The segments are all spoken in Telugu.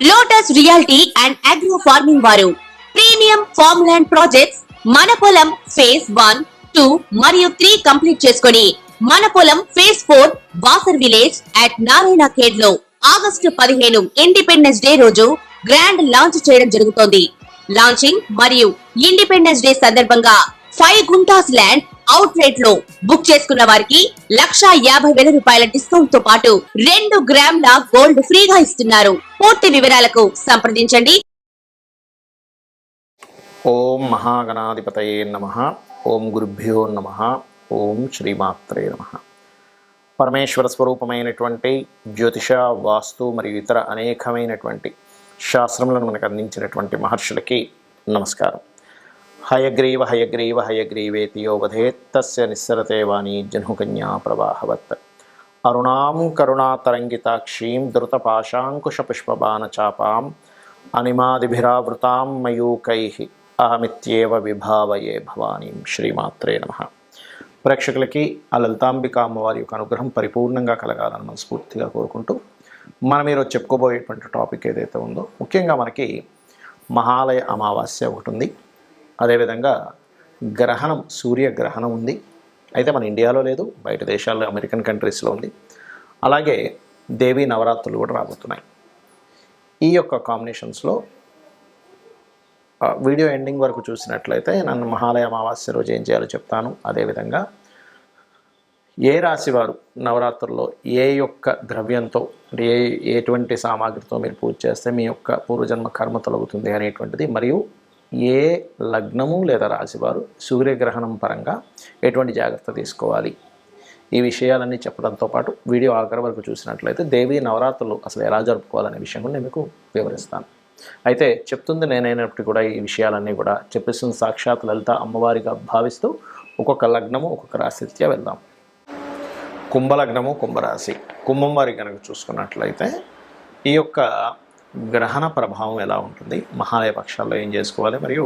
Lotus reality and agro farming వారు ప్రీమియం ఫార్మ్ ల్యాండ్ ప్రాజెక్ట్స్ మన పొలం ఫేజ్ 1, 2 మరియు 3 కంప్లీట్ చేసుకొని మన పొలం phase 4 Basar village at Narayana Khed లో ఆగస్టు 15 ఇండిపెండెన్స్ డే రోజు గ్రాండ్ లాంచ్ చేయడం జరుగుతోంది. లాంచింగ్ మరియు ఇండిపెండెన్స్ డే సందర్భంగా 5 గుంటాస్ ల్యాండ్ అవుట్ రేట్ లో బుక్ చేసుకున్న వారికి 1,50,000 రూపాయల డిస్కౌంట్ తో పాటు 2 గ్రాముల గోల్డ్ ఫ్రీగా ఇస్తున్నారు. పూర్తి వివరాలకు సంప్రదించండి. ఓం మహాగణాధిపతయే నమః. ఓం గురుభ్యో నమః. ఓం శ్రీమాత్రే నమః. పరమేశ్వర స్వరూపమైనటువంటి జ్యోతిష, వాస్తు మరియు ఇతర అనేకమైనటువంటి శాస్త్రములను మనకు అందించినటువంటి మహర్షులకి నమస్కారం. హయగ్రీవ హయగ్రీవ హయగ్రీవేతి యో వదేత్ తస్య నిస్సరతే వాణి జహ్నుకన్యా ప్రవాహవత్. అరుణాం కరుణాతరంగితాక్షీం ధృతపాశాంకుశపుష్పబాణచాపాం అనిమాదిభిరావృతాం మయూకైః అహమిత్యేవ విభావయే భవానీం. శ్రీమాత్రే నమః. ప్రేక్షకులకి ఆ లలితాంబిక అమ్మవారి యొక్క అనుగ్రహం పరిపూర్ణంగా కలగాలని మనస్ఫూర్తిగా కోరుకుంటూ మనం ఈరోజు చెప్పుకోబోయేటువంటి టాపిక్ ఏదైతే ఉందో, ముఖ్యంగా మనకి మహాలయ అమావాస్య ఒకటి ఉంది. అదేవిధంగా గ్రహణం, సూర్యగ్రహణం ఉంది. అయితే మన ఇండియాలో లేదు, బయట దేశాల్లో అమెరికన్ కంట్రీస్లో ఉంది. అలాగే దేవీ నవరాత్రులు కూడా రాబోతున్నాయి. ఈ యొక్క కాంబినేషన్స్లో వీడియో ఎండింగ్ వరకు చూసినట్లయితే నన్ను మహాలయ అమావాస్య రోజు ఏం చేయాలో చెప్తాను. అదేవిధంగా ఏ రాశి వారు నవరాత్రుల్లో ఏ యొక్క ద్రవ్యంతో, ఎటువంటి సామాగ్రితో మీరు పూజ చేస్తే మీ యొక్క పూర్వజన్మ కర్మ తొలగుతుంది అనేటువంటిది, మరియు ఏ లగ్నము లేదా రాశివారు సూర్యగ్రహణం పరంగా ఎటువంటి జాగ్రత్త తీసుకోవాలి, ఈ విషయాలన్నీ చెప్పడంతో పాటు వీడియో ఆఖరి వరకు చూసినట్లయితే దేవీ నవరాత్రులు అసలు ఎలా జరుపుకోవాలనే విషయం కూడా నేను మీకు వివరిస్తాను. అయితే చెప్తుంది నేనైనప్పటికీ కూడా ఈ విషయాలన్నీ కూడా చెప్పిస్తున్న సాక్షాత్ లలిత అమ్మవారిగా భావిస్తూ ఒక్కొక్క లగ్నము ఒక్కొక్క రాశిత్యా వెళ్దాం. కుంభలగ్నము, కుంభరాశి. కుంభం వారి కనుక చూసుకున్నట్లయితే ఈ యొక్క గ్రహణ ప్రభావం ఎలా ఉంటుంది, మహాలయ పక్షాల్లో ఏం చేసుకోవాలి, మరియు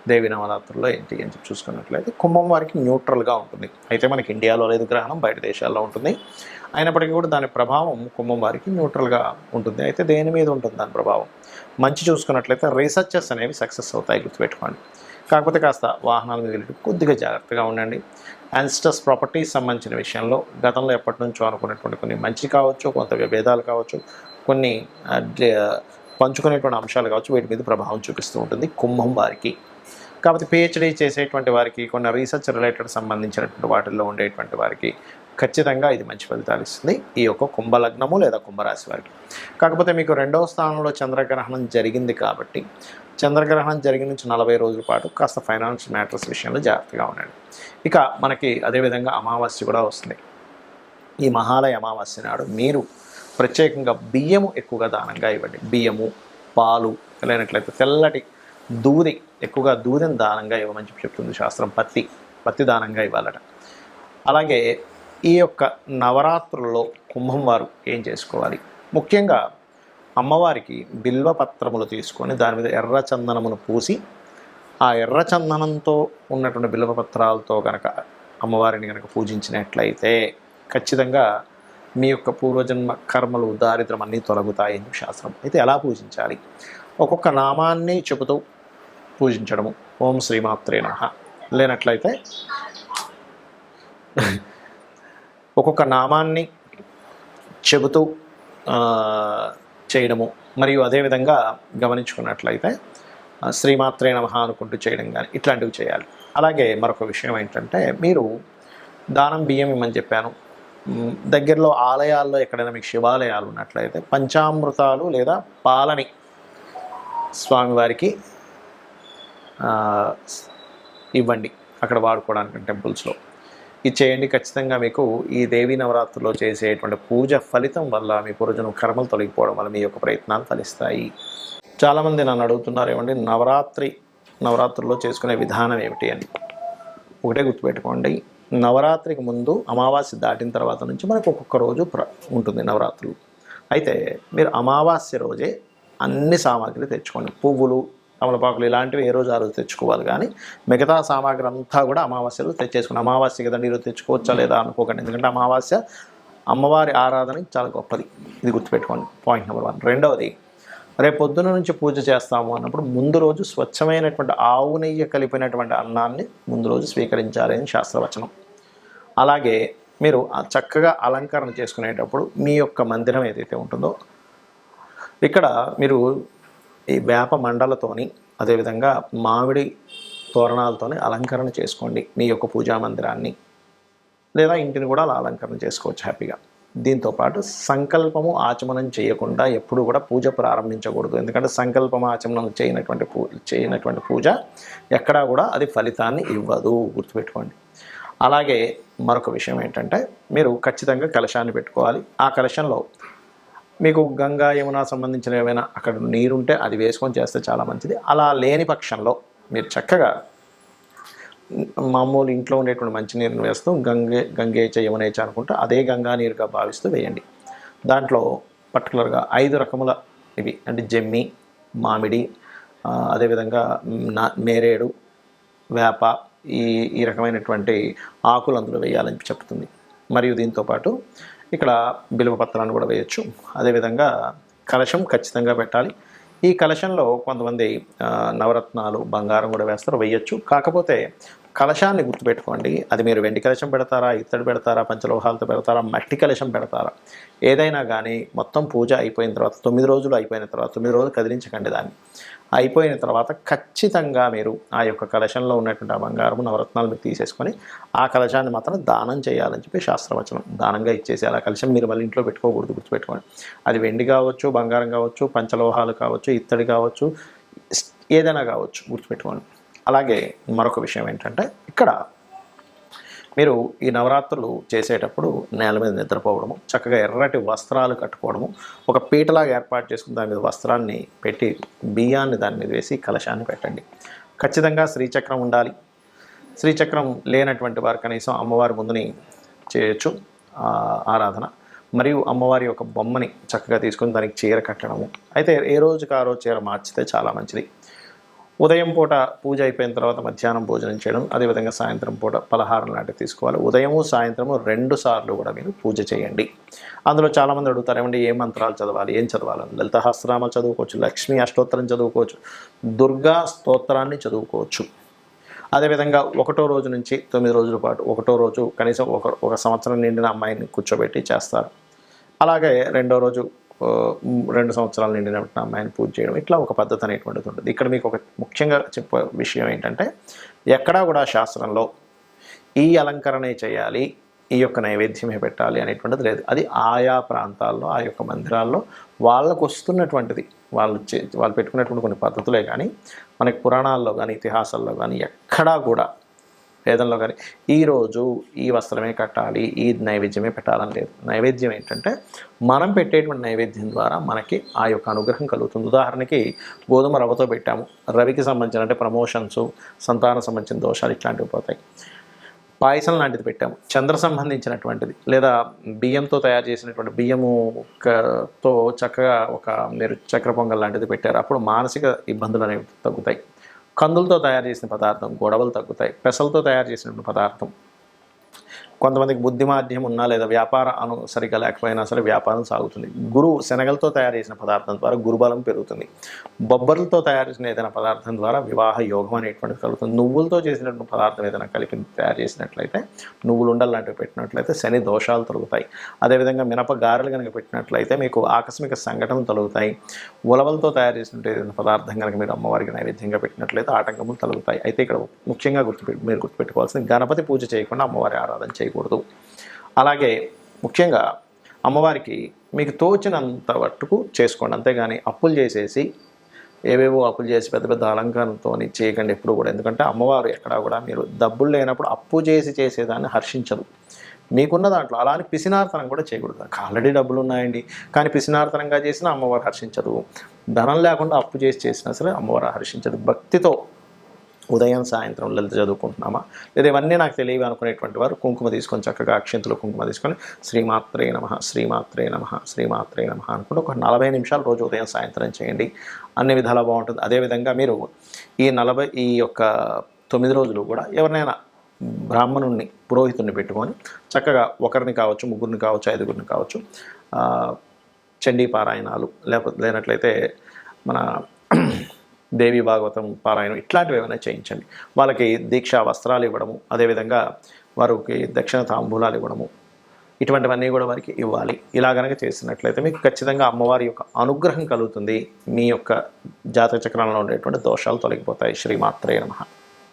దేవి నవరాత్రుల్లో ఏంటి అని చూసుకున్నట్లయితే కుంభం వారికి న్యూట్రల్గా ఉంటుంది. అయితే మనకి ఇండియాలో లేదు గ్రహణం, బయట దేశాల్లో ఉంటుంది. అయినప్పటికీ కూడా దాని ప్రభావం కుంభం వారికి న్యూట్రల్గా ఉంటుంది. అయితే దేని మీద ఉంటుంది దాని ప్రభావం? మంచి చూసుకున్నట్లయితే రీసెర్చెస్ అనేవి సక్సెస్ అవుతాయి, గుర్తుపెట్టుకోండి. కాకపోతే కాస్త వాహనాల మీద వెళ్ళి కొద్దిగా జాగ్రత్తగా ఉండండి. యాన్స్టస్ ప్రాపర్టీస్ సంబంధించిన విషయంలో గతంలో ఎప్పటి నుంచో అనుకున్నటువంటి కొన్ని మంచి కావచ్చు, కొంత విభేదాలు కావచ్చు, కొన్ని పంచుకునేటువంటి అంశాలు కావచ్చు, వీటి మీద ప్రభావం చూపిస్తూ ఉంటుంది కుంభం వారికి. కాబట్టి పిహెచ్డీ చేసేటువంటి వారికి, కొన్ని రీసెర్చ్ రిలేటెడ్ సంబంధించినటువంటి వాటిల్లో ఉండేటువంటి వారికి ఖచ్చితంగా ఇది మంచి ఫలితాలు ఇస్తుంది, ఈ యొక్క కుంభలగ్నము లేదా కుంభరాశి వారికి. కాకపోతే మీకు 2వ స్థానంలో చంద్రగ్రహణం జరిగింది కాబట్టి చంద్రగ్రహణం జరిగిన నుంచి 40 రోజుల పాటు కాస్త ఫైనాన్షియల్ మ్యాటర్స్ విషయంలో జాగ్రత్తగా ఉండండి. ఇక మనకి అదేవిధంగా అమావాస్య కూడా వస్తుంది. ఈ మహాలయ అమావాస్య నాడు మీరు ప్రత్యేకంగా బియ్యము ఎక్కువగా దానంగా ఇవ్వండి. బియ్యము, పాలు, లేనట్లయితే తెల్లటి దూది, ఎక్కువగా దూదిని దానంగా ఇవ్వమని చెప్తుంది శాస్త్రం. పత్తి దానంగా ఇవ్వాలట. అలాగే ఈ యొక్క నవరాత్రుల్లో కుంభం వారు ఏం చేసుకోవాలి? ముఖ్యంగా అమ్మవారికి బిల్వ పత్రములు తీసుకొని దాని మీద ఎర్ర చందనమును పూసి, ఆ ఎర్ర చందనంతో ఉన్నటువంటి బిల్వ పత్రాలతో కనుక అమ్మవారిని కనుక పూజించినట్లయితే ఖచ్చితంగా మీ యొక్క పూర్వజన్మ కర్మలు, దారిద్ర్యం అన్నీ తొలగుతాయని శాస్త్రం. అయితే ఎలా పూజించాలి? ఒక్కొక్క నామాన్ని చెబుతూ పూజించడము. ఓం శ్రీమాత్రే నమః. లేనట్లయితే ఒక్కొక్క నామాన్ని చెబుతూ చేయడము, మరియు అదేవిధంగా గమనించుకున్నట్లయితే శ్రీమాత్రే నమః అనుకుంటూ చేయడం కానీ ఇట్లాంటివి చేయాలి. అలాగే మరొక విషయం ఏంటంటే, మీరు దానం బియ్యం ఇమ్మని చెప్పాను. దగ్గరలో ఆలయాల్లో ఎక్కడైనా మీకు శివాలయాలు ఉన్నట్లయితే పంచామృతాలు లేదా పాలని స్వామివారికి ఇవ్వండి, అక్కడ వాడుకోవడానికి టెంపుల్స్లో ఇచ్చేయండి. ఖచ్చితంగా మీకు ఈ దేవీ నవరాత్రుల్లో చేసేటువంటి పూజ ఫలితం వల్ల మీ పూర్వజన్మ కర్మలు తొలగిపోవడం వల్ల మీ యొక్క ప్రయత్నాలు ఫలిస్తాయి. చాలామంది నన్ను అడుగుతున్నారు, ఏమండి నవరాత్రుల్లో చేసుకునే విధానం ఏమిటి అని. ఒకటే గుర్తుపెట్టుకోండి, నవరాత్రికి ముందు అమావాస్య దాటిన తర్వాత నుంచి మనకు ఒక్కొక్క రోజు ఉంటుంది నవరాత్రులు. అయితే మీరు అమావాస్య రోజే అన్ని సామాగ్రి తెచ్చుకోండి. పువ్వులు, తమలపాకులు ఇలాంటివి ఏ రోజు ఆ రోజు తెచ్చుకోవాలి. కానీ మిగతా సామాగ్రి అంతా కూడా అమావాస్యలో తెచ్చేసుకుని, అమావాస్య కదండి ఈరోజు తెచ్చుకోవచ్చా లేదా అనుకోకండి. ఎందుకంటే అమావాస్య అమ్మవారి ఆరాధన చాలా గొప్పది, ఇది గుర్తుపెట్టుకోండి. Point number 1. రెండవది, రేపు పొద్దున నుంచి పూజ చేస్తాము అన్నప్పుడు ముందు రోజు స్వచ్ఛమైనటువంటి ఆవు నెయ్యి కలిపినటువంటి అన్నాన్ని ముందు రోజు స్వీకరించాలి అని శాస్త్రవచనం. అలాగే మీరు చక్కగా అలంకరణ చేసుకునేటప్పుడు మీ యొక్క మందిరం ఏదైతే ఉంటుందో ఇక్కడ మీరు ఈ వేప మండలతోని అదేవిధంగా మామిడి తోరణాలతోని అలంకరణ చేసుకోండి మీ యొక్క పూజా మందిరాన్ని, లేదా ఇంటిని కూడా అలా అలంకరణ చేసుకోవచ్చు హ్యాపీగా. దీంతోపాటు సంకల్పము ఆచమనం చేయకుండా ఎప్పుడు కూడా పూజ ప్రారంభించకూడదు. ఎందుకంటే సంకల్పం ఆచమనం చేయనటువంటి పూజ ఎక్కడా కూడా అది ఫలితాన్ని ఇవ్వదు, గుర్తుపెట్టుకోండి. అలాగే మరొక విషయం ఏంటంటే మీరు ఖచ్చితంగా కలశాన్ని పెట్టుకోవాలి. ఆ కలశంలో మీకు గంగా యమున సంబంధించిన ఏమైనా అక్కడ నీరుంటే అది వేసుకొని చేస్తే చాలా మంచిది. అలా లేని పక్షంలో మీరు చక్కగా మామూలు ఇంట్లో ఉండేటువంటి మంచినీరుని వేస్తూ గంగేచ యమునేచ అనుకుంటూ అదే గంగా నీరుగా భావిస్తూ వేయండి. దాంట్లో పర్టికులర్గా 5 రకముల ఇవి అంటే జమ్మి, మామిడి, అదేవిధంగా నేరేడు, వేప ఈ రకమైనటువంటి ఆకులు అందులో వేయాలని చెప్తుంది. మరియు దీంతోపాటు ఇక్కడ బిల్వపత్రాన్ని కూడా వేయచ్చు. అదేవిధంగా కలశం ఖచ్చితంగా పెట్టాలి. ఈ కలశంలో కొంతమంది నవరత్నాలు, బంగారం కూడా వేస్తారు, వేయచ్చు. కాకపోతే కలశాన్ని గుర్తుపెట్టుకోండి, అది మీరు వెండి కలశం పెడతారా, ఇత్తడి పెడతారా, పంచలోహాలతో పెడతారా, మట్టి కలశం పెడతారా, ఏదైనా కానీ మొత్తం పూజ అయిపోయిన తర్వాత 9 రోజులు అయిపోయిన తర్వాత 9 రోజులు కదిలించకండి. దాన్ని అయిపోయిన తర్వాత ఖచ్చితంగా మీరు ఆ యొక్క కలశంలో ఉన్నటువంటి ఆ బంగారము, నవరత్నాలు మీరు తీసేసుకొని ఆ కలశాన్ని మాత్రం దానం చేయాలని చెప్పి శాస్త్రవచనం. దానంగా ఇచ్చేసి ఆ కలశం మీరు మళ్ళీ ఇంట్లో పెట్టుకోకూడదు, గుర్తుపెట్టుకోండి. అది వెండి కావచ్చు, బంగారం కావచ్చు, పంచలోహాలు కావచ్చు, ఇత్తడి కావచ్చు, ఏదైనా కావచ్చు, గుర్తుపెట్టుకోండి. అలాగే మరొక విషయం ఏంటంటే ఇక్కడ మీరు ఈ నవరాత్రులు చేసేటప్పుడు నేల మీద నిద్రపోవడము, చక్కగా ఎర్రటి వస్త్రాలు కట్టుకోవడము, ఒక పీటలాగా ఏర్పాటు చేసుకుని దాని మీద వస్త్రాన్ని పెట్టి బియ్యాన్ని దాని మీద వేసి కలశాన్ని పెట్టండి. ఖచ్చితంగా శ్రీచక్రం ఉండాలి. శ్రీచక్రం లేనటువంటి వారు కనీసం అమ్మవారి ముందుని చేయొచ్చు ఆరాధన. మరియు అమ్మవారి యొక్క బొమ్మని చక్కగా తీసుకొని దానికి చీర కట్టడము. అయితే ఏ రోజుకి ఆ రోజు చీర మార్చితే చాలా మంచిది. ఉదయం పూట పూజ అయిపోయిన తర్వాత మధ్యాహ్నం భోజనం చేయడం, అదేవిధంగా సాయంత్రం పూట పలహారం లాంటివి తీసుకోవాలి. ఉదయము సాయంత్రము 2 సార్లు కూడా మీరు పూజ చేయండి. అందులో చాలామంది అడుగుతారు, ఏమంటే ఏ మంత్రాలు చదవాలి, ఏం చదవాలి? లలిత సహస్రనామాలు చదువుకోవచ్చు, లక్ష్మీ అష్టోత్తరం చదువుకోవచ్చు, దుర్గా స్తోత్రాన్ని చదువుకోవచ్చు. అదేవిధంగా 1వ రోజు నుంచి 9 రోజుల పాటు 1వ రోజు కనీసం ఒక సంవత్సరం నిండిన అమ్మాయిని కూర్చోబెట్టి చేస్తారు. అలాగే 2వ రోజు 2 సంవత్సరాలు నిండినటువంటి అమ్మాయిని పూజ చేయడం, ఇట్లా ఒక పద్ధతి అనేటువంటిది ఉంటుంది. ఇక్కడ మీకు ఒక ముఖ్యంగా చెప్పే విషయం ఏంటంటే ఎక్కడా కూడా శాస్త్రంలో ఈ అలంకరణే చేయాలి, ఈ యొక్క నైవేద్యమే పెట్టాలి అనేటువంటిది లేదు. అది ఆయా ప్రాంతాల్లో ఆ యొక్క మందిరాల్లో వాళ్ళకు వస్తున్నటువంటిది, వాళ్ళు పెట్టుకున్నటువంటి కొన్ని పద్ధతులే. కానీ మనకి పురాణాల్లో కానీ ఇతిహాసాల్లో కానీ ఎక్కడా కూడా వేదంలో కానీ ఈరోజు ఈ వస్త్రమే కట్టాలి, ఈ నైవేద్యమే పెట్టాలని లేదు. నైవేద్యం ఏంటంటే మనం పెట్టేటువంటి నైవేద్యం ద్వారా మనకి ఆ యొక్క అనుగ్రహం కలుగుతుంది. ఉదాహరణకి గోధుమ రవ్వతో పెట్టాము, రవికి సంబంధించిన అంటే ప్రమోషన్స్, సంతానం సంబంధించిన దోషాలు ఇట్లాంటివి పోతాయి. పాయసం లాంటిది పెట్టాము, చంద్ర సంబంధించినటువంటిది, లేదా బియ్యంతో తయారు చేసినటువంటి బియ్యముతో చక్కగా మీరు చక్కెర పొంగల్ లాంటిది పెట్టారు, అప్పుడు మానసిక ఇబ్బందులు అనేవి తగ్గుతాయి. కందులతో తయారు చేసిన పదార్థం గొడవలు తగ్గుతాయి. పెసలతో తయారు చేసినటువంటి పదార్థం కొంతమందికి బుద్ధిమాధ్యం ఉన్నా లేదా వ్యాపార సరిగా లేకపోయినా సరే వ్యాపారం సాగుతుంది. శనగలతో తయారు చేసిన పదార్థం ద్వారా గురుబలం పెరుగుతుంది. బొబ్బర్లతో తయారు చేసిన ఏదైనా పదార్థం ద్వారా వివాహ యోగం అనేటువంటిది కలుగుతుంది. నువ్వులతో చేసినటువంటి పదార్థం ఏదైనా కలిపి తయారు చేసినట్లయితే, నువ్వులు ఉండలు లాంటివి పెట్టినట్లయితే శని దోషాలు తొలుగుతాయి. అదేవిధంగా మినప గారెలు కనుక పెట్టినట్లయితే మీకు ఆకస్మిక సంఘటనలు తొలుగుతాయి. ఉలవలతో తయారు చేసినట్టు ఏదైనా పదార్థం కనుక మీరు అమ్మవారికి నైవేద్యంగా పెట్టినట్లయితే ఆటంకములు తొలుగుతాయి. అయితే ఇక్కడ ముఖ్యంగా మీరు గుర్తుపెట్టుకోవాల్సింది గణపతి పూజ చేయకుండా అమ్మవారి ఆరాధన చేయకూడదు. అలాగే ముఖ్యంగా అమ్మవారికి మీకు తోచినంత మట్టుకు చేసుకోండి, అంతేగాని అప్పులు చేసేసి ఏవేవో అప్పులు చేసి పెద్ద పెద్ద అలంకారంతో చేయకండి ఎప్పుడు కూడా. ఎందుకంటే అమ్మవారు ఎక్కడా కూడా మీరు డబ్బులు లేనప్పుడు అప్పు చేసి చేసేదాన్ని హర్షించదు. మీకున్న దాంట్లో అలా అని పిసినార్తనం కూడా చేయకూడదు. ఆల్రెడీ డబ్బులు ఉన్నాయండి కానీ పిసినార్తనంగా చేసినా అమ్మవారు హర్షించదు. ధనం లేకుండా అప్పు చేసి చేసినా సరే అమ్మవారు హర్షించదు. భక్తితో ఉదయం సాయంత్రం లలిత చదువుకుంటున్నామా లేదా ఇవన్నీ నాకు తెలియవు అనుకునేటువంటి వారు కుంకుమ తీసుకొని చక్కగా అక్షింతలు కుంకుమ తీసుకొని శ్రీమాత్రే నమః శ్రీమాత్రే నమః శ్రీమాత్రే నమః అనుకుంటూ ఒక 40 నిమిషాలు రోజు ఉదయం సాయంత్రం చేయండి. అన్ని విధాలా బాగుంటుంది. అదేవిధంగా మీరు ఈ యొక్క 9 రోజులు కూడా ఎవరినైనా బ్రాహ్మణుణ్ణి పురోహితుడిని పెట్టుకొని చక్కగా ఒకరిని కావచ్చు, ముగ్గురిని కావచ్చు, 5గురిని కావచ్చు చండీ పారాయణాలు లేనట్లయితే మన దేవి భాగవతం పారాయణం ఇట్లాంటివి ఏమైనా చేయించండి. వాళ్ళకి దీక్షా వస్త్రాలు ఇవ్వడము, అదేవిధంగా వారికి దక్షిణ తాంబూలాలు ఇవ్వడము, ఇటువంటివన్నీ కూడా వారికి ఇవ్వాలి. ఇలా కనుక చేసినట్లయితే మీకు ఖచ్చితంగా అమ్మవారి యొక్క అనుగ్రహం కలుగుతుంది. మీ యొక్క జాతక చక్రంలో ఉండేటువంటి దోషాలు తొలగిపోతాయి. శ్రీమాత్రే నమః.